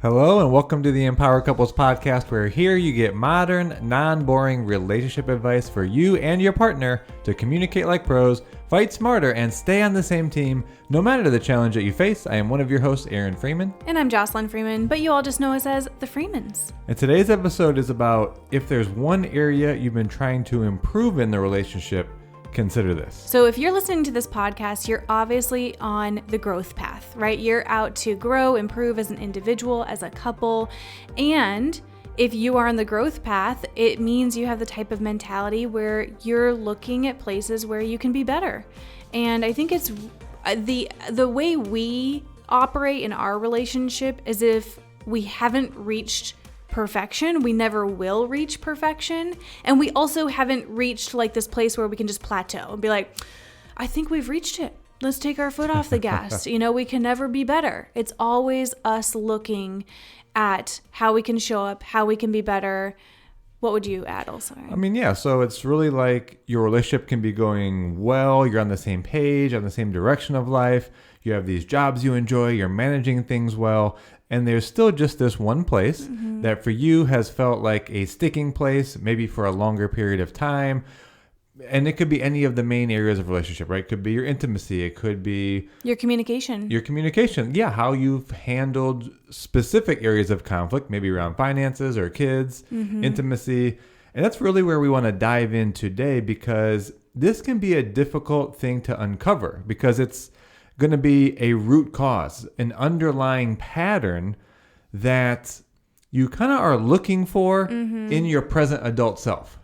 Hello and welcome to the Empower Couples podcast, where here you get modern, non-boring relationship advice for you and your partner to communicate like pros, fight smarter, and stay on the same team no matter the challenge that you face. I am one of your hosts, Aaron Freeman. And I'm Jocelyn Freeman, but you all just know us as the Freemans. And today's episode is about if there's one area you've been trying to improve in the relationship, consider this. So if you're listening to this podcast, you're obviously on the growth path, right? You're out to grow, improve as an individual, as a couple. And if you are on the growth path, it means you have the type of mentality where you're looking at places where you can be better. And I think it's the way we operate in our relationship is if we haven't reached perfection. We never will reach perfection. And we also haven't reached like this place where we can just plateau and be like, I think we've reached it. Let's take our foot off the gas. We can never be better. It's always us looking at how we can show up, how we can be better. What would you add also? So it's really like your relationship can be going well. You're on the same page, on the same direction of life. You have these jobs you enjoy. You're managing things well. And there's still just this one place that for you has felt like a sticking place, maybe for a longer period of time. And it could be any of the main areas of relationship, right? It could be your intimacy. It could be your communication. Yeah, how you've handled specific areas of conflict, maybe around finances or kids, intimacy. And that's really where we want to dive in today, because this can be a difficult thing to uncover because it's going to be a root cause, an underlying pattern that you kind of are looking for in your present adult self.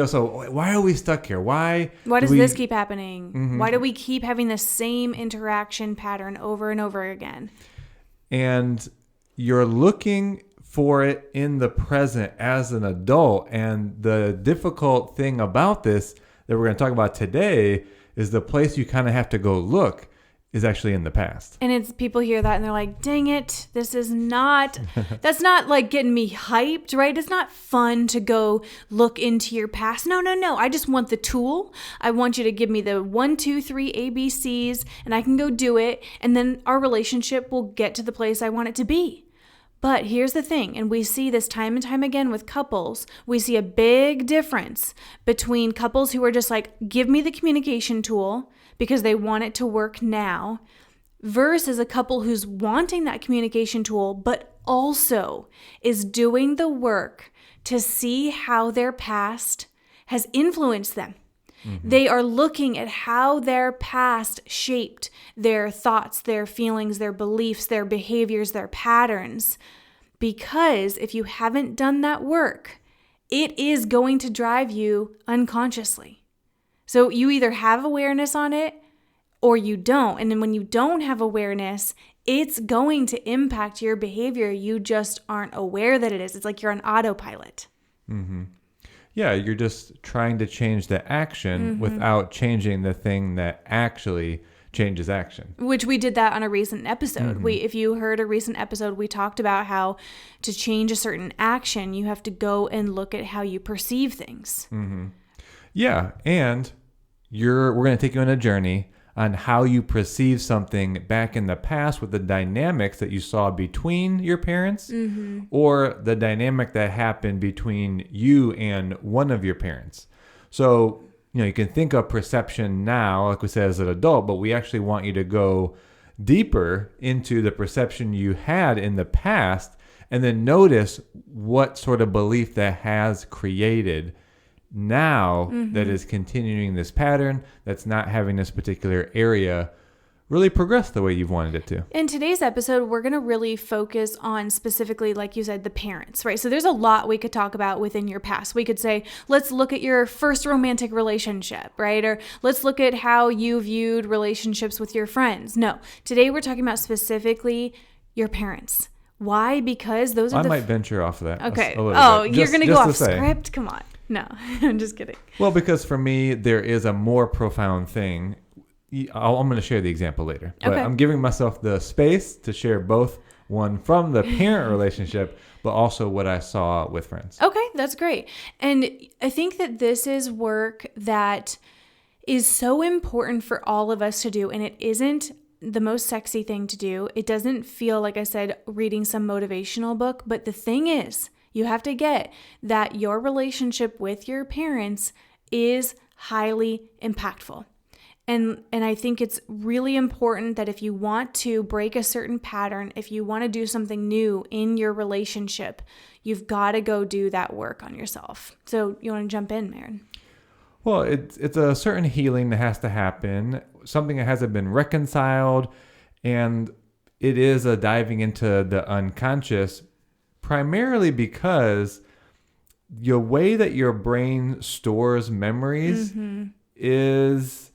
So why are we stuck here? Why does this keep happening? Why do we keep having the same interaction pattern over and over again? And you're looking for it in the present as an adult. And the difficult thing about this that we're going to talk about today is the place you kind of have to go look is actually in the past. And it's people hear that and they're like, dang it, that's not like getting me hyped, right? It's not fun to go look into your past. No. I just want the tool. I want you to give me the 1, 2, 3 ABCs and I can go do it. And then our relationship will get to the place I want it to be. But here's the thing, and we see this time and time again with couples. We see a big difference between couples who are just like, give me the communication tool because they want it to work now, versus a couple who's wanting that communication tool, but also is doing the work to see how their past has influenced them. They are looking at how their past shaped their thoughts, their feelings, their beliefs, their behaviors, their patterns. Because if you haven't done that work, it is going to drive you unconsciously. So you either have awareness on it or you don't. And then when you don't have awareness, it's going to impact your behavior. You just aren't aware that it is. It's like you're on autopilot. Yeah, you're just trying to change the action without changing the thing that actually changes action. Which we did that on a recent episode. If you heard a recent episode, we talked about how to change a certain action, you have to go and look at how you perceive things. Yeah, and we're going to take you on a journey on how you perceive something back in the past with the dynamics that you saw between your parents or the dynamic that happened between you and one of your parents. So, you can think of perception now, like we said, as an adult, but we actually want you to go deeper into the perception you had in the past and then notice what sort of belief that has created now that is continuing this pattern, that's not having this particular area really progress the way you've wanted it to. In today's episode, we're going to really focus on specifically, like you said, the parents, right? So there's a lot we could talk about within your past. We could say, let's look at your first romantic relationship, right? Or let's look at how you viewed relationships with your friends. No, today we're talking about specifically your parents. Why? Because those are I might venture off of that. Okay. A little bit. You're going to go off script? Come on. No, I'm just kidding. Well, because for me, there is a more profound thing. I'm going to share the example later. But I'm giving myself the space to share both one from the parent relationship, but also what I saw with friends. Okay, that's great. And I think that this is work that is so important for all of us to do. And it isn't the most sexy thing to do. It doesn't feel like I said reading some motivational book, but the thing is, you have to get that your relationship with your parents is highly impactful. And I think it's really important that if you want to break a certain pattern, if you want to do something new in your relationship, you've got to go do that work on yourself. So you want to jump in, Marin? Well, it's a certain healing that has to happen, something that hasn't been reconciled, and it is a diving into the unconscious, primarily because the way that your brain stores memories is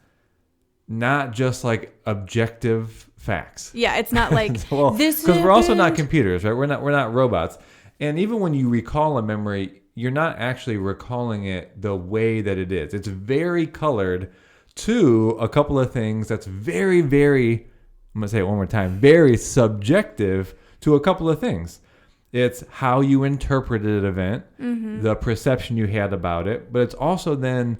not just like objective facts. Yeah, it's not like well, this because we're also not happened. computers, right? We're not robots. And even when you recall a memory, you're not actually recalling it the way that it is. It's very colored to a couple of things that's very, very, I'm going to say it one more time, very subjective to a couple of things. It's how you interpreted an event, the perception you had about it, but it's also then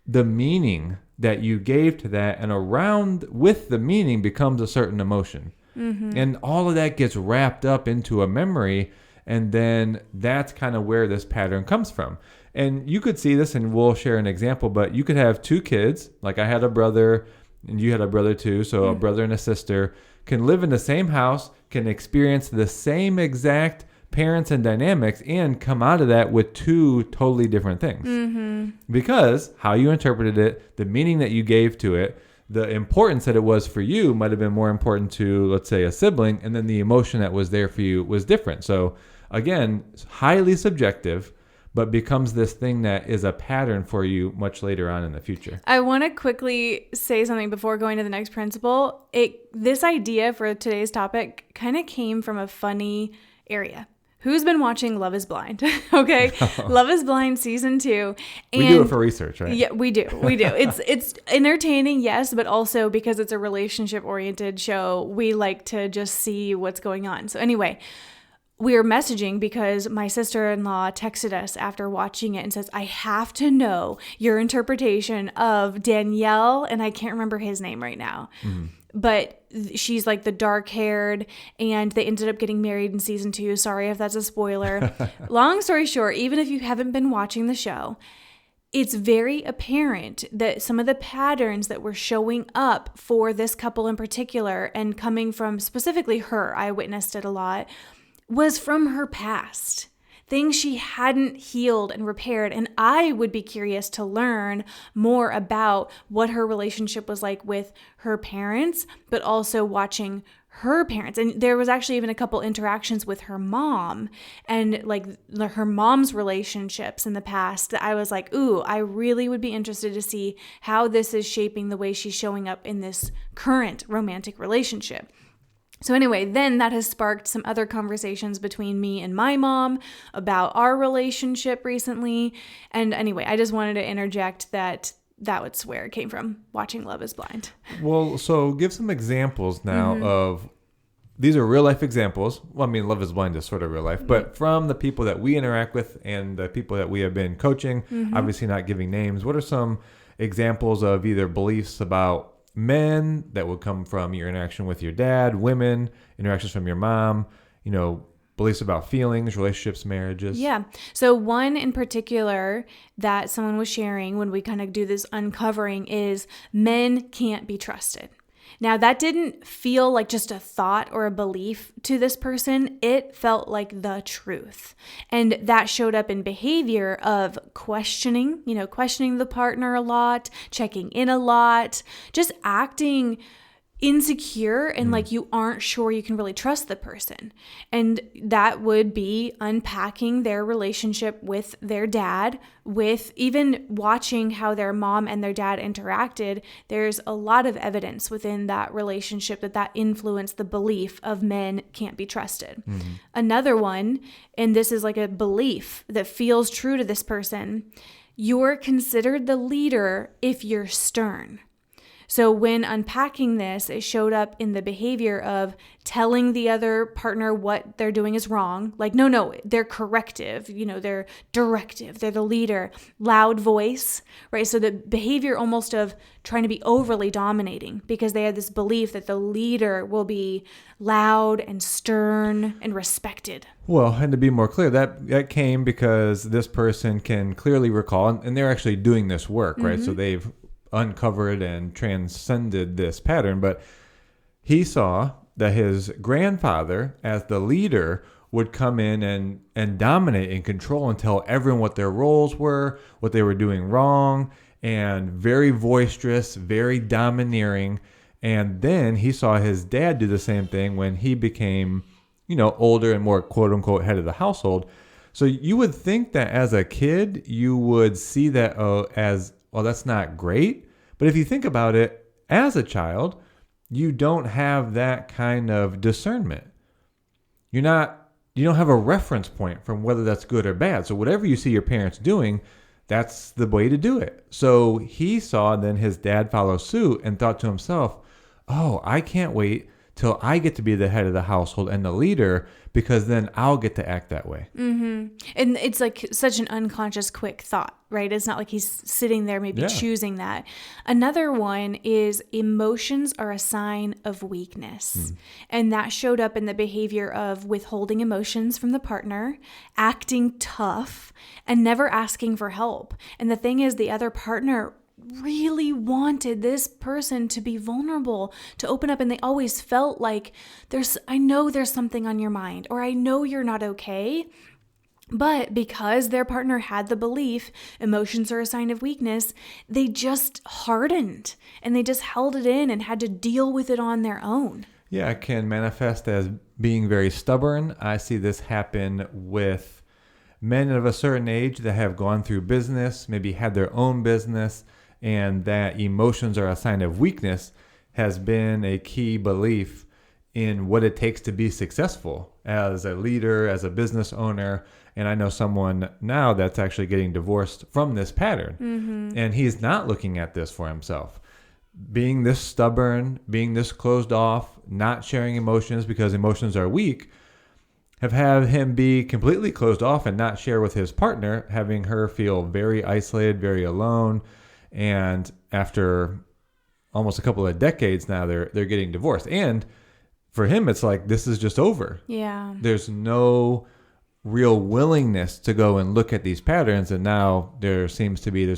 the meaning that you gave to that, and around with the meaning becomes a certain emotion. And all of that gets wrapped up into a memory, and then that's kind of where this pattern comes from. And you could see this, and we'll share an example, but you could have two kids, like I had a brother, and you had a brother too, so a brother and a sister can live in the same house, can experience the same exact parents and dynamics, and come out of that with two totally different things. Because how you interpreted it, the meaning that you gave to it, the importance that it was for you might have been more important to, let's say, a sibling, and then the emotion that was there for you was different. So again, highly subjective, but becomes this thing that is a pattern for you much later on in the future. I want to quickly say something before going to the next principle. This idea for today's topic kind of came from a funny area. Who's been watching Love is Blind? Okay. Love is Blind season 2. And we do it for research, right? Yeah, we do. It's entertaining, yes, but also because it's a relationship oriented show, we like to just see what's going on. So anyway, we were messaging because my sister-in-law texted us after watching it and says, I have to know your interpretation of Danielle, and I can't remember his name right now. But she's like the dark-haired, and they ended up getting married in season 2. Sorry if that's a spoiler. Long story short, even if you haven't been watching the show, it's very apparent that some of the patterns that were showing up for this couple in particular, and coming from specifically her, I witnessed it a lot, was from her past. Things she hadn't healed and repaired. And I would be curious to learn more about what her relationship was like with her parents, but also watching her parents. And there was actually even a couple interactions with her mom and like her mom's relationships in the past that I was like, ooh, I really would be interested to see how this is shaping the way she's showing up in this current romantic relationship. So anyway, then that has sparked some other conversations between me and my mom about our relationship recently. And anyway, I just wanted to interject that was where it came from, watching Love is Blind. Well, so give some examples now of, these are real life examples. Well, I mean, Love is Blind is sort of real life, but from the people that we interact with and the people that we have been coaching, obviously not giving names, what are some examples of either beliefs about men that would come from your interaction with your dad, women, interactions from your mom, beliefs about feelings, relationships, marriages? Yeah. So one in particular that someone was sharing when we kind of do this uncovering is men can't be trusted. Now, that didn't feel like just a thought or a belief to this person. It felt like the truth. And that showed up in behavior of questioning the partner a lot, checking in a lot, just acting insecure and like you aren't sure you can really trust the person. And that would be unpacking their relationship with their dad, with even watching how their mom and their dad interacted. There's a lot of evidence within that relationship that influenced the belief of men can't be trusted. Another one, and this is like a belief that feels true to this person, you're considered the leader if you're stern. So when unpacking this, it showed up in the behavior of telling the other partner what they're doing is wrong. Like, no, they're corrective, they're directive, they're the leader, loud voice, right? So the behavior almost of trying to be overly dominating because they had this belief that the leader will be loud and stern and respected. Well, and to be more clear, that came because this person can clearly recall, and they're actually doing this work, right? So they've uncovered and transcended this pattern, but he saw that his grandfather, as the leader, would come in and dominate and control and tell everyone what their roles were, what they were doing wrong, and very boisterous, very domineering. And then he saw his dad do the same thing when he became, older and more quote unquote head of the household. So you would think that as a kid, you would see that as, well, that's not great. But if you think about it, as a child, you don't have that kind of discernment. You don't have a reference point from whether that's good or bad. So whatever you see your parents doing, that's the way to do it. So he saw then his dad follow suit and thought to himself, oh, I can't wait till I get to be the head of the household and the leader, because then I'll get to act that way. Mm-hmm. And it's like such an unconscious, quick thought, right? It's not like he's sitting there maybe choosing that. Another one is emotions are a sign of weakness. And that showed up in the behavior of withholding emotions from the partner, acting tough, and never asking for help. And the thing is, the other partner really wanted this person to be vulnerable, to open up, and they always felt like I know there's something on your mind, or I know you're not okay. But because their partner had the belief emotions are a sign of weakness, they just hardened and they just held it in and had to deal with it on their own. Yeah, it can manifest as being very stubborn. I see this happen with men of a certain age that have gone through business, maybe had their own business, and that emotions are a sign of weakness has been a key belief in what it takes to be successful as a leader, as a business owner. And I know someone now that's actually getting divorced from this pattern. And he's not looking at this for himself. Being this stubborn, being this closed off, not sharing emotions because emotions are weak, have had him be completely closed off and not share with his partner, having her feel very isolated, very alone. And after almost a couple of decades now, they're getting divorced. And for him, it's like, this is just over. Yeah. There's no real willingness to go and look at these patterns. And now there's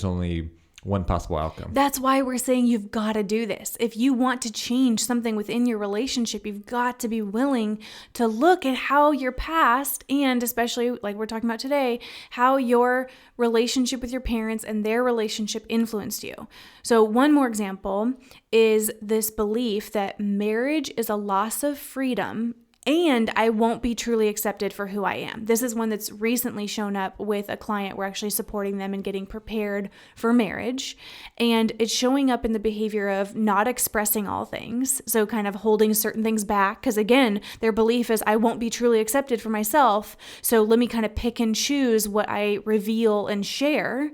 only one possible outcome. That's why we're saying you've got to do this. If you want to change something within your relationship, you've got to be willing to look at how your past, and especially like we're talking about today, how your relationship with your parents and their relationship influenced you. So one more example is this belief that marriage is a loss of freedom and I won't be truly accepted for who I am. This is one that's recently shown up with a client. We're actually supporting them and getting prepared for marriage. And it's showing up in the behavior of not expressing all things. So kind of holding certain things back. Because again, their belief is I won't be truly accepted for myself. So let me kind of pick and choose what I reveal and share.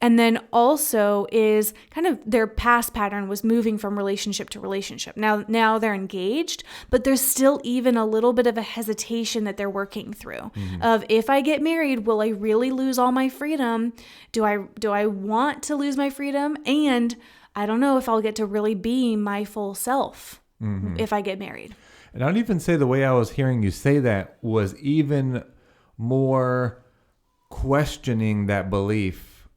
And then also is kind of their past pattern was moving from relationship to relationship. Now they're engaged, but there's still even a little bit of a hesitation that they're working through of, if I get married, will I really lose all my freedom? Do I want to lose my freedom? And I don't know if I'll get to really be my full self if I get married. And I'd even say the way I was hearing you say that was even more questioning that belief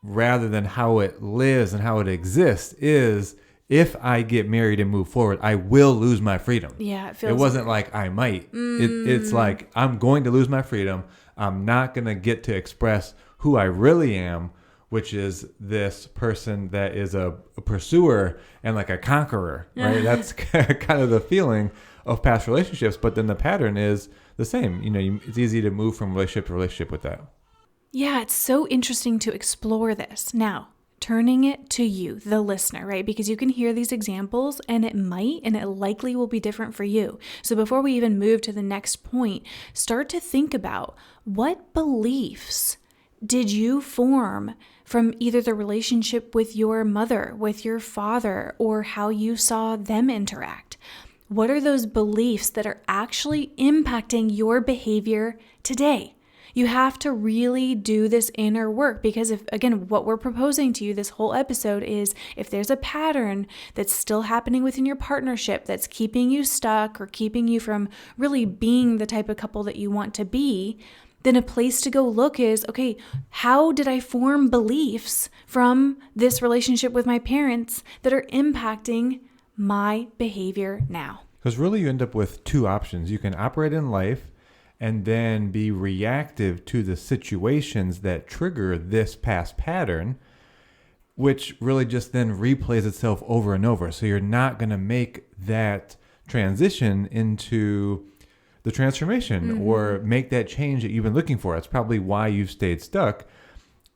rather than how it lives and how it exists is, if I get married and move forward, I will lose my freedom. Yeah, it wasn't like I might. It's like I'm going to lose my freedom. I'm not going to get to express who I really am, which is this person that is a pursuer and like a conqueror, right? That's kind of the feeling of past relationships. But then the pattern is the same. It's easy to move from relationship to relationship with that. Yeah, it's so interesting to explore this. Now, turning it to you, the listener, right? Because you can hear these examples and it likely will be different for you. So before we even move to the next point, start to think about what beliefs did you form from either the relationship with your mother, with your father, or how you saw them interact? What are those beliefs that are actually impacting your behavior today? You have to really do this inner work, because if, again, what we're proposing to you this whole episode is if there's a pattern that's still happening within your partnership that's keeping you stuck or keeping you from really being the type of couple that you want to be, then a place to go look is, okay, how did I form beliefs from this relationship with my parents that are impacting my behavior now? Because really you end up with two options. You can operate in life and then be reactive to the situations that trigger this past pattern, which really just then replays itself over and over. So you're not going to make that transition into the transformation or make that change that you've been looking for. That's probably why you've stayed stuck.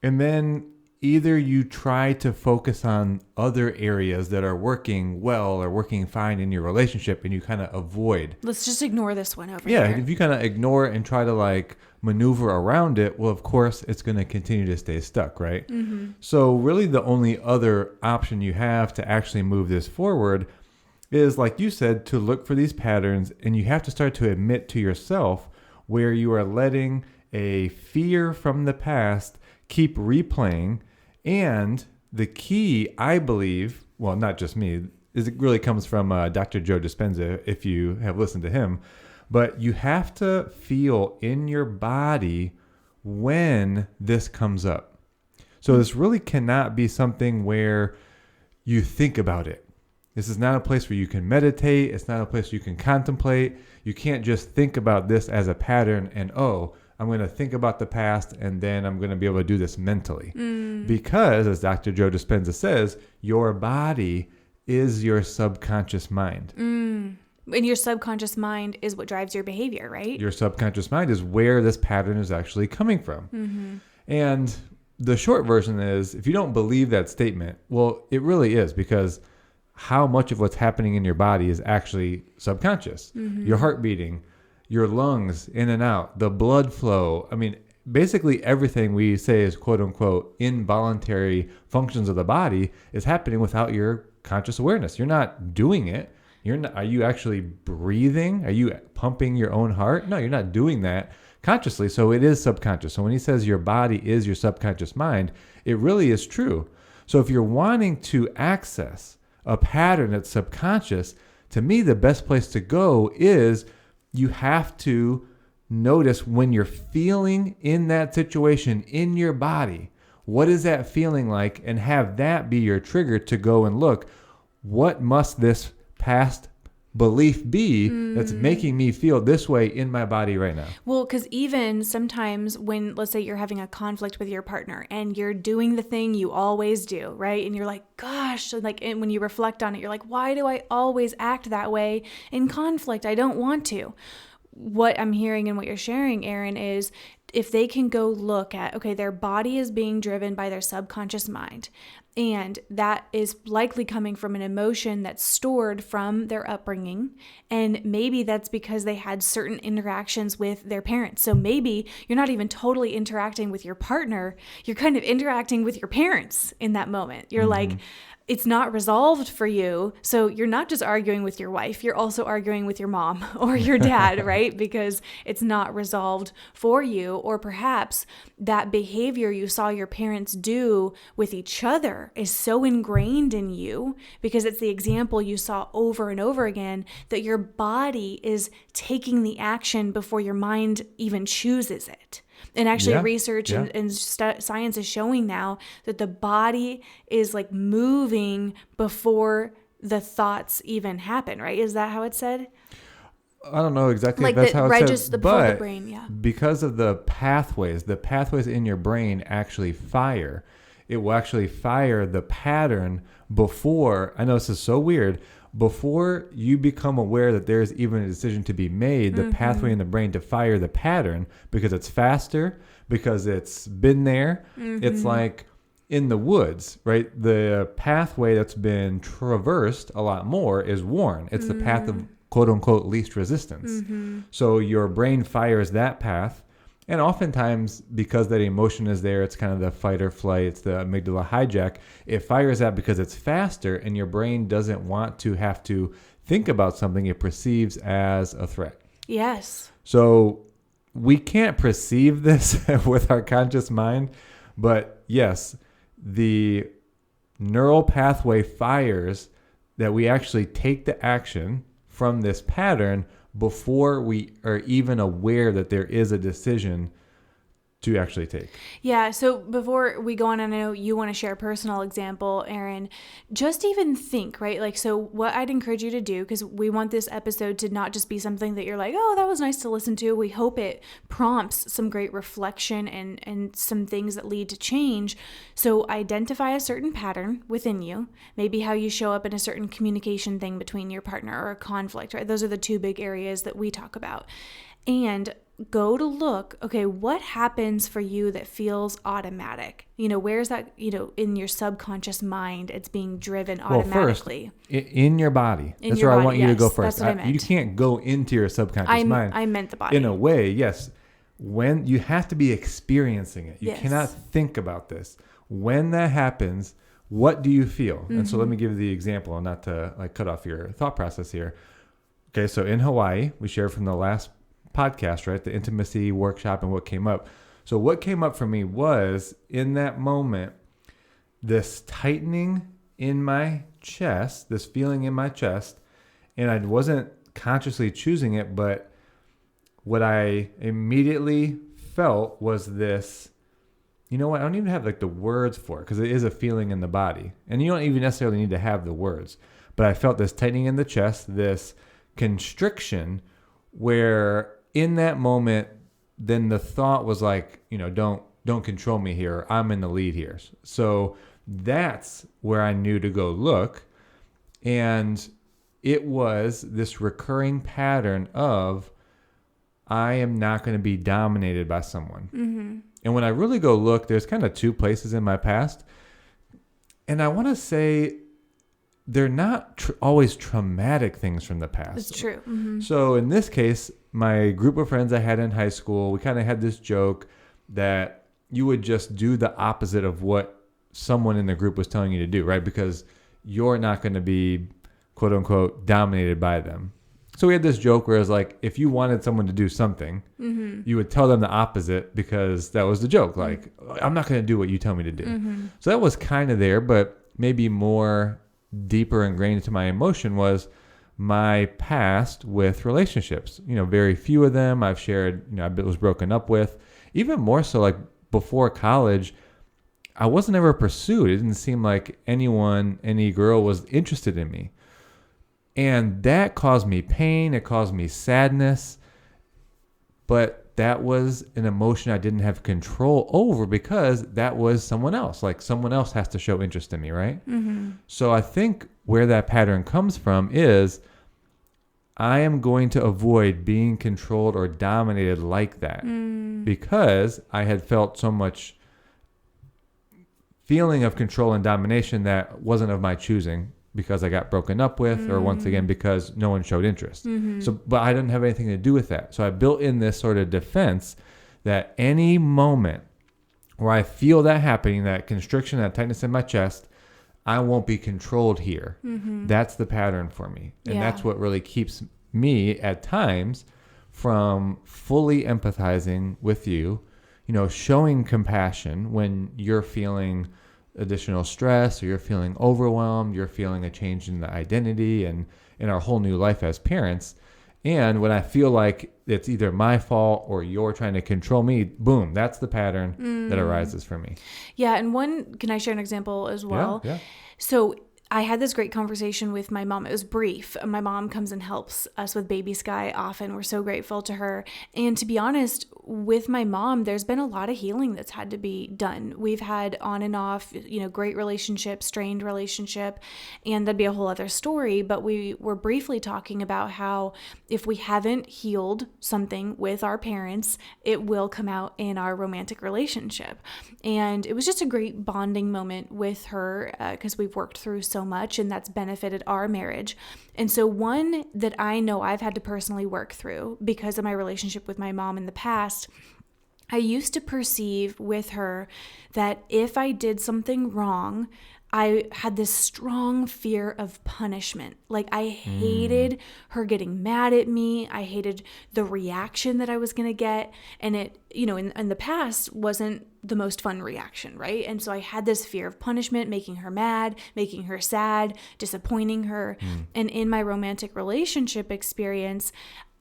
And then either you try to focus on other areas that are working well or working fine in your relationship, and you kind of avoid. Let's just ignore this one over Yeah, here. if you kind of ignore it and try to like maneuver around it, well, of course, it's going to continue to stay stuck, right? So really the only other option you have to actually move this forward is, like you said, to look for these patterns, and you have to start to admit to yourself where you are letting a fear from the past keep replaying. And the key, I believe, well, not just me, is it really comes from Dr. Joe Dispenza, if you have listened to him, but you have to feel in your body when this comes up. So this really cannot be something where you think about it. This is not a place where you can meditate. It's not a place you can contemplate. You can't just think about this as a pattern and, oh, I'm going to think about the past and then I'm going to be able to do this mentally. Because, as Dr. Joe Dispenza says, your body is your subconscious mind. And your subconscious mind is what drives your behavior, right? Your subconscious mind is where this pattern is actually coming from. And the short version is, if you don't believe that statement, well, it really is, because how much of what's happening in your body is actually subconscious. Your heart beating, your lungs in and out, the blood flow. I mean, basically everything we say is quote unquote involuntary functions of the body is happening without your conscious awareness. You're not doing it. You're not. Are you actually breathing? Are you pumping your own heart? No, you're not doing that consciously. So it is subconscious. So when he says your body is your subconscious mind, it really is true. So if you're wanting to access a pattern that's subconscious, to me, the best place to go is you have to notice when you're feeling in that situation in your body. What is that feeling like? And have that be your trigger to go and look, what must this past belief be that's making me feel this way in my body right now? Well, because even sometimes when, let's say you're having a conflict with your partner and you're doing the thing you always do, right? And you're like, gosh, like, and when you reflect on it, you're like, why do I always act that way in conflict? I don't want to. What I'm hearing and what you're sharing, Aaron, is if they can go look at, okay, their body is being driven by their subconscious mind. And that is likely coming from an emotion that's stored from their upbringing. And maybe that's because they had certain interactions with their parents. So maybe you're not even totally interacting with your partner. You're kind of interacting with your parents in that moment. You're like, it's not resolved for you. So you're not just arguing with your wife, you're also arguing with your mom or your dad, right? Because it's not resolved for you. Or perhaps that behavior you saw your parents do with each other is so ingrained in you because it's the example you saw over and over again that your body is taking the action before your mind even chooses it. And actually research and science is showing now that the body is like moving before the thoughts even happen, right? Is that how it's said? I don't know exactly like if that's the, how right, it's just said, the but the brain, yeah. because of the pathways in your brain actually fire. It will actually fire the pattern before, I know this is so weird, before you become aware that there's even a decision to be made, the pathway in the brain to fire the pattern, because it's faster, because it's been there. It's like in the woods, right? The pathway that's been traversed a lot more is worn. It's the path of quote unquote least resistance. So your brain fires that path. And oftentimes, because that emotion is there, it's kind of the fight or flight, it's the amygdala hijack. It fires that because it's faster and your brain doesn't want to have to think about something it perceives as a threat. Yes. So we can't perceive this with our conscious mind, but yes, the neural pathway fires that we actually take the action from this pattern before we are even aware that there is a decision to actually take. Yeah. So before we go on, I know you want to share a personal example, Aaron. Just even think, right? Like, so what I'd encourage you to do, because we want this episode to not just be something that you're like, oh, that was nice to listen to. We hope it prompts some great reflection and some things that lead to change. So identify a certain pattern within you, maybe how you show up in a certain communication thing between your partner or a conflict, right? Those are the two big areas that we talk about. And go to look, okay, what happens for you that feels automatic? Where's that, in your subconscious mind, it's being driven automatically. Well, first, in your body. That's where I want you to go first. That's what I meant. You can't go into your subconscious mind. I meant the body. In a way, yes. When you have to be experiencing it. You Yes. cannot think about this. When that happens, what do you feel? Mm-hmm. And so let me give you the example, not to cut off your thought process here. Okay, so in Hawaii, we shared from the last podcast, right? The intimacy workshop and what came up. So what came up for me was in that moment, this tightening in my chest, this feeling in my chest, and I wasn't consciously choosing it, but what I immediately felt was this, I don't even have the words for it because it is a feeling in the body. And you don't even necessarily need to have the words, but I felt this tightening in the chest, this constriction where in that moment, then the thought was don't control me here. I'm in the lead here. So that's where I knew to go look. And it was this recurring pattern of I am not going to be dominated by someone. Mm-hmm. And when I really go look, there's kind of two places in my past. And I want to say they're not always traumatic things from the past. It's true. Mm-hmm. So in this case, my group of friends I had in high school, we kind of had this joke that you would just do the opposite of what someone in the group was telling you to do, right? Because you're not going to be, quote unquote, dominated by them. So we had this joke where it was if you wanted someone to do something, mm-hmm. you would tell them the opposite because that was the joke. I'm not going to do what you tell me to do. Mm-hmm. So that was kind of there, but maybe more deeper ingrained into my emotion was my past with relationships. Very few of them I've shared, I was broken up with. Even more so, before college, I wasn't ever pursued. It didn't seem like any girl was interested in me. And that caused me pain. It caused me sadness. But that was an emotion I didn't have control over because that was someone else. Someone else has to show interest in me, right? Mm-hmm. So I think where that pattern comes from is I am going to avoid being controlled or dominated like that because I had felt so much feeling of control and domination that wasn't of my choosing because I got broken up with or once again because no one showed interest. Mm-hmm. So, but I didn't have anything to do with that. So I built in this sort of defense that any moment where I feel that happening, that constriction, that tightness in my chest, I won't be controlled here. Mm-hmm. That's the pattern for me. And that's what really keeps me at times from fully empathizing with you, showing compassion when you're feeling additional stress or you're feeling overwhelmed, you're feeling a change in the identity and in our whole new life as parents. And when I feel like it's either my fault or you're trying to control me, boom, that's the pattern that arises for me. Yeah. And can I share an example as well? Yeah. So I had this great conversation with my mom. It was brief. My mom comes and helps us with Baby Sky often. We're so grateful to her. And to be honest, with my mom, there's been a lot of healing that's had to be done. We've had on and off, great relationship, strained relationship, and that'd be a whole other story. But we were briefly talking about how if we haven't healed something with our parents, it will come out in our romantic relationship. And it was just a great bonding moment with her because we've worked through so much and that's benefited our marriage. And so one that I know I've had to personally work through because of my relationship with my mom in the past I used to perceive with her that if I did something wrong, I had this strong fear of punishment. Like I hated her getting mad at me. I hated the reaction that I was going to get. And it, in the past wasn't the most fun reaction, right? And so I had this fear of punishment, making her mad, making her sad, disappointing her. And in my romantic relationship experience,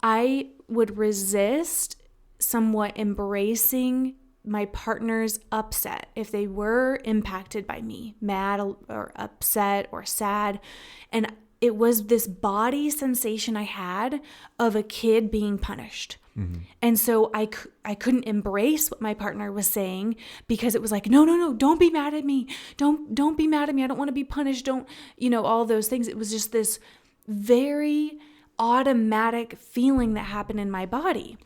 I would resist somewhat embracing my partner's upset if they were impacted by me, mad or upset or sad. And it was this body sensation I had of a kid being punished. And so I couldn't embrace what my partner was saying because it was like, no, don't be mad at me. Don't be mad at me. I don't want to be punished. Don't, all those things. It was just this very automatic feeling that happened in my body.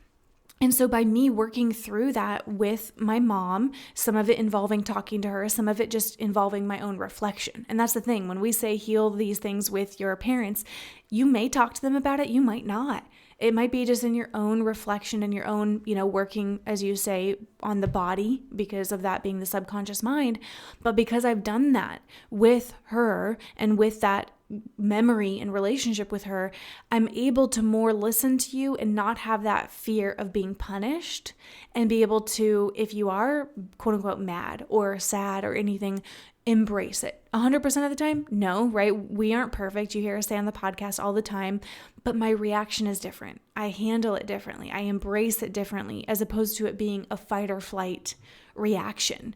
And so by me working through that with my mom, some of it involving talking to her, some of it just involving my own reflection. And that's the thing. When we say heal these things with your parents, you may talk to them about it. You might not. It might be just in your own reflection and your own, working, as you say, on the body because of that being the subconscious mind. But because I've done that with her and with that memory and relationship with her, I'm able to more listen to you and not have that fear of being punished and be able to, if you are quote unquote mad or sad or anything, embrace it. 100% of the time? No, right? We aren't perfect. You hear us say on the podcast all the time, but my reaction is different. I handle it differently. I embrace it differently as opposed to it being a fight or flight reaction.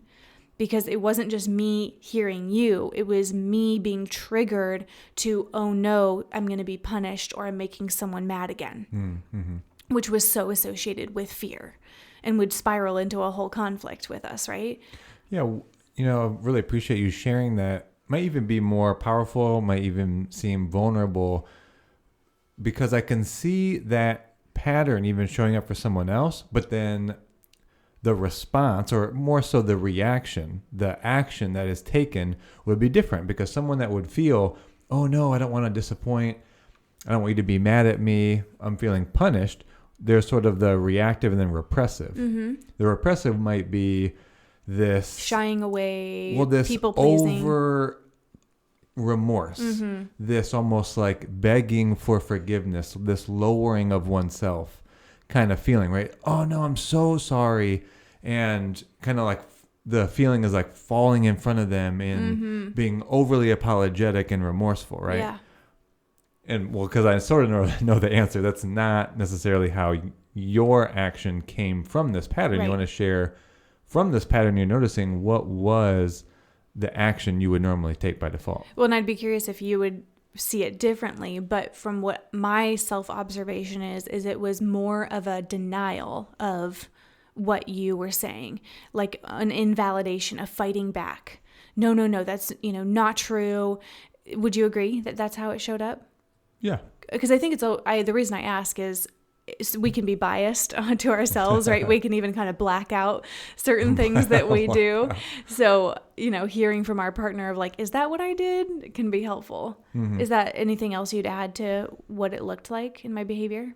Because it wasn't just me hearing you, it was me being triggered to, oh no, I'm going to be punished or I'm making someone mad again, which was so associated with fear and would spiral into a whole conflict with us, right? Yeah, I really appreciate you sharing that. Might even be more powerful, might even seem vulnerable, because I can see that pattern even showing up for someone else, but then the response, or more so the reaction, the action that is taken would be different, because someone that would feel, oh no, I don't want to disappoint, I don't want you to be mad at me, I'm feeling punished, there's sort of the reactive and then repressive. The repressive might be this shying away, this people pleasing, over remorse, this almost like begging for forgiveness, this lowering of oneself kind of feeling, right? Oh no, I'm so sorry. And kind of like the feeling is like falling in front of them and being overly apologetic and remorseful, right? Yeah. And because I sort of know the answer, that's not necessarily how your action came from this pattern. Right. You want to share from this pattern you're noticing, what was the action you would normally take by default? Well, and I'd be curious if you would see it differently, but from what my self-observation is it was more of a denial of what you were saying, like an invalidation, a fighting back. No, that's, not true. Would you agree that that's how it showed up? Yeah. Because I think the reason I ask is we can be biased to ourselves, right? We can even kind of black out certain things that we do. So, hearing from our partner of like, is that what I did? Can be helpful. Is that anything else you'd add to what it looked like in my behavior?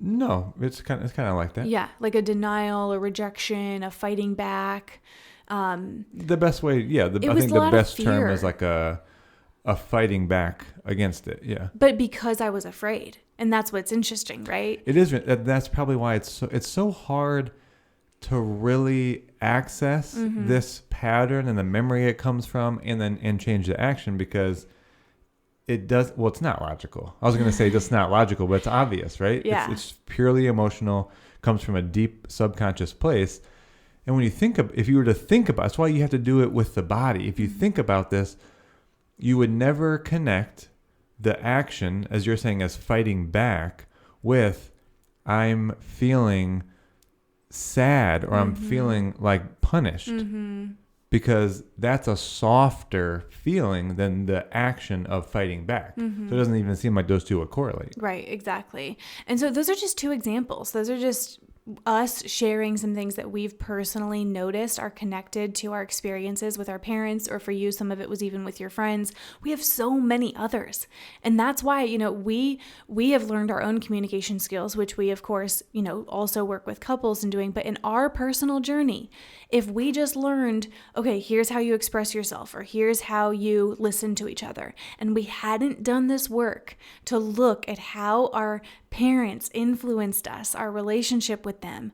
No, it's kind of like that. Yeah, like a denial, a rejection, a fighting back. The best way, I think the best term is like a fighting back against it. Yeah. But because I was afraid. And that's what's interesting, right? It is. That's probably why it's so hard to really access this pattern and the memory it comes from, and change the action, because it does. Well, it's not logical. I was going to say it's not logical, but it's obvious, right? Yeah. It's purely emotional. Comes from a deep subconscious place. And when if you were to think about, that's why you have to do it with the body. If you think about this, you would never connect the action, as you're saying, as fighting back, with I'm feeling sad or I'm feeling like punished, because that's a softer feeling than the action of fighting back. So it doesn't even seem like those two would correlate. Right, exactly. And so those are just two examples. Those are just us sharing some things that we've personally noticed are connected to our experiences with our parents, or for you, some of it was even with your friends. We have so many others. And that's why, we have learned our own communication skills, which we, of course, also work with couples in doing. But in our personal journey, if we just learned, okay, here's how you express yourself, or here's how you listen to each other, and we hadn't done this work to look at how our parents influenced us, our relationship with them,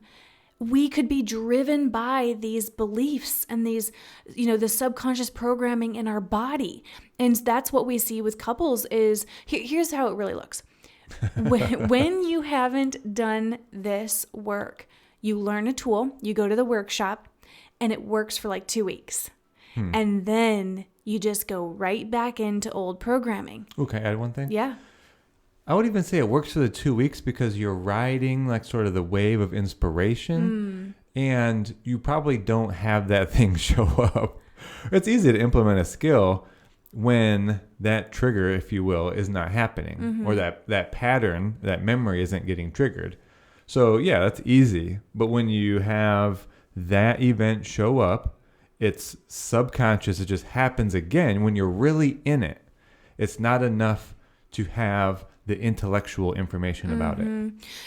we could be driven by these beliefs and these, the subconscious programming in our body. And that's what we see with couples is, here's how it really looks. When you haven't done this work, you learn a tool, you go to the workshop, and it works for like 2 weeks. And then you just go right back into old programming. Okay, add one thing? Yeah. I would even say it works for the 2 weeks because you're riding like sort of the wave of inspiration and you probably don't have that thing show up. It's easy to implement a skill when that trigger, if you will, is not happening or that pattern, that memory isn't getting triggered. So yeah, that's easy. But when you have that event show up, it's subconscious. It just happens again when you're really in it. It's not enough to have the intellectual information about it.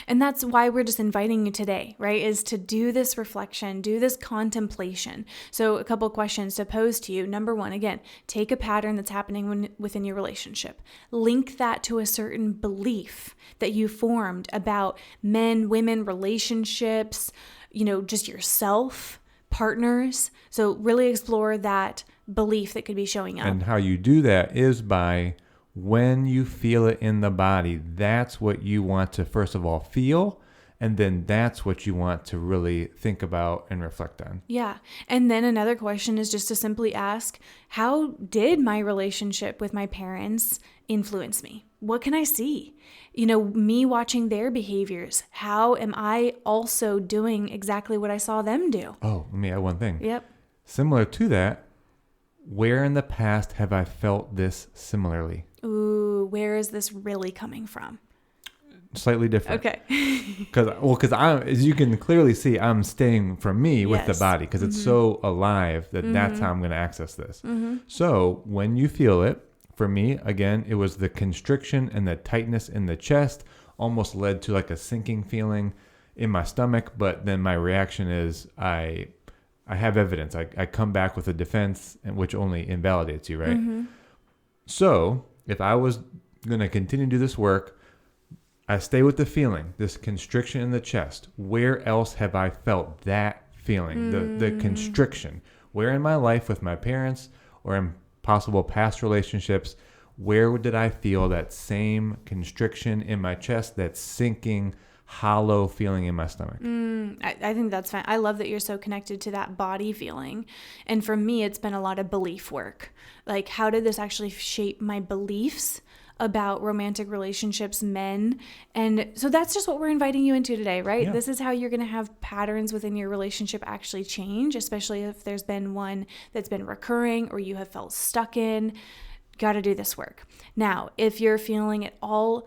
And that's why we're just inviting you today, right? Is to do this reflection, do this contemplation. So a couple of questions to pose to you. Number one, again, take a pattern that's happening within your relationship. Link that to a certain belief that you formed about men, women, relationships, just yourself, partners. So really explore that belief that could be showing up. And how you do that is by when you feel it in the body, that's what you want to first of all feel, and then that's what you want to really think about and reflect on. Yeah. And then another question is just to simply ask, how did my relationship with my parents influence me? What can I see? Me watching their behaviors. How am I also doing exactly what I saw them do? Oh, let me add one thing. Yep. Similar to that, where in the past have I felt this similarly? Ooh, where is this really coming from? Slightly different. Okay. Because as you can clearly see, I'm staying for me with the body because it's so alive that that's how I'm going to access this. So when you feel it, for me, again, it was the constriction and the tightness in the chest almost led to like a sinking feeling in my stomach. But then my reaction is I have evidence. I come back with a defense, which only invalidates you, right? So if I was going to continue to do this work, I stay with the feeling, this constriction in the chest. Where else have I felt that feeling, the constriction? Where in my life with my parents or in possible past relationships, where did I feel that same constriction in my chest, that sinking, hollow feeling in my stomach? I think that's fine. I love that you're so connected to that body feeling. And for me, it's been a lot of belief work. Like, how did this actually shape my beliefs about romantic relationships, men? And so that's just what we're inviting you into today, right? Yeah. This is how you're going to have patterns within your relationship actually change, especially if there's been one that's been recurring or you have felt stuck in. Got to do this work. Now, if you're feeling at all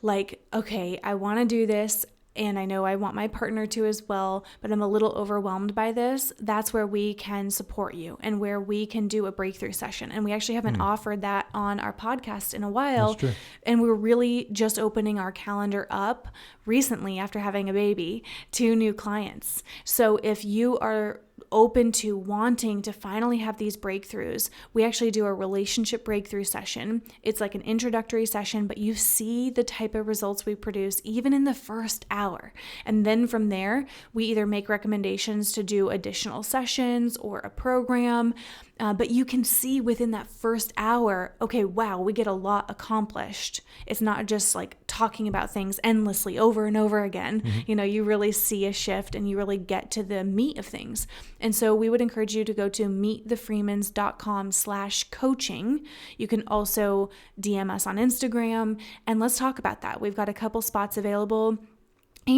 like, okay, I want to do this, and I know I want my partner to as well, but I'm a little overwhelmed by this, that's where we can support you and where we can do a breakthrough session. And we actually haven't offered that on our podcast in a while. That's true. And we're really just opening our calendar up recently after having a baby to new clients. So if you are open to wanting to finally have these breakthroughs, we actually do a relationship breakthrough session. It's like an introductory session, but you see the type of results we produce even in the first hour. And then from there, we either make recommendations to do additional sessions or a program. But you can see within that first hour, okay, wow, we get a lot accomplished. It's not just like talking about things endlessly over and over again. You really see a shift and you really get to the meat of things. And so we would encourage you to go to meetthefreemans.com/coaching. You can also DM us on Instagram and let's talk about that. We've got a couple spots available.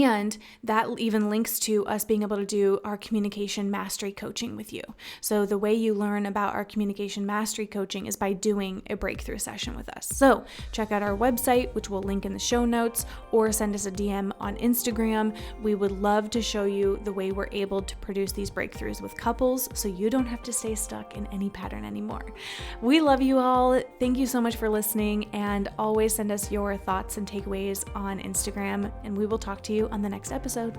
And that even links to us being able to do our communication mastery coaching with you. So the way you learn about our communication mastery coaching is by doing a breakthrough session with us. So check out our website, which we'll link in the show notes, or send us a DM on Instagram. We would love to show you the way we're able to produce these breakthroughs with couples so you don't have to stay stuck in any pattern anymore. We love you all. Thank you so much for listening, and always send us your thoughts and takeaways on Instagram, and we will talk to you on the next episode.